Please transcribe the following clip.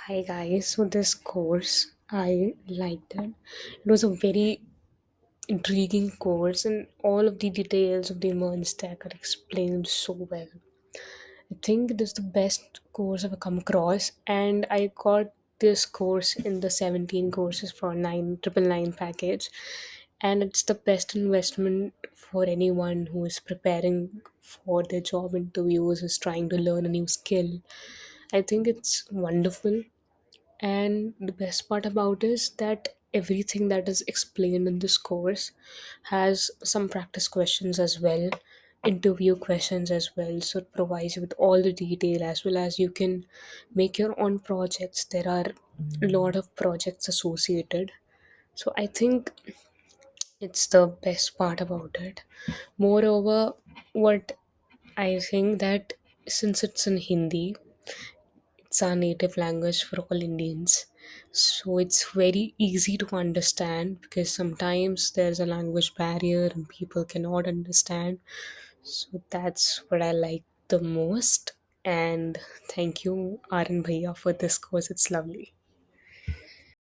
Hi guys, so this course I liked it. It was a very intriguing course, and all of the details of the MERN stack are explained so well. I think it is the best course I've come across, and I got this course in the 17 courses for 999 package, and it's the best investment for anyone who is preparing for their job interviews, is trying to learn a new skill. I think it's wonderful, and the best part about is that everything that is explained in this course has some practice questions as well, interview questions as well. So it provides you with all the detail, as well as you can make your own projects. There are a lot of projects associated. So I think it's the best part about it. Moreover, what I think that since it's in Hindi, it's our native language for all Indians. So it's very easy to understand because sometimes there's a language barrier and people cannot understand. So that's what I like the most. And thank you, Arun Bhaiya, for this course. It's lovely.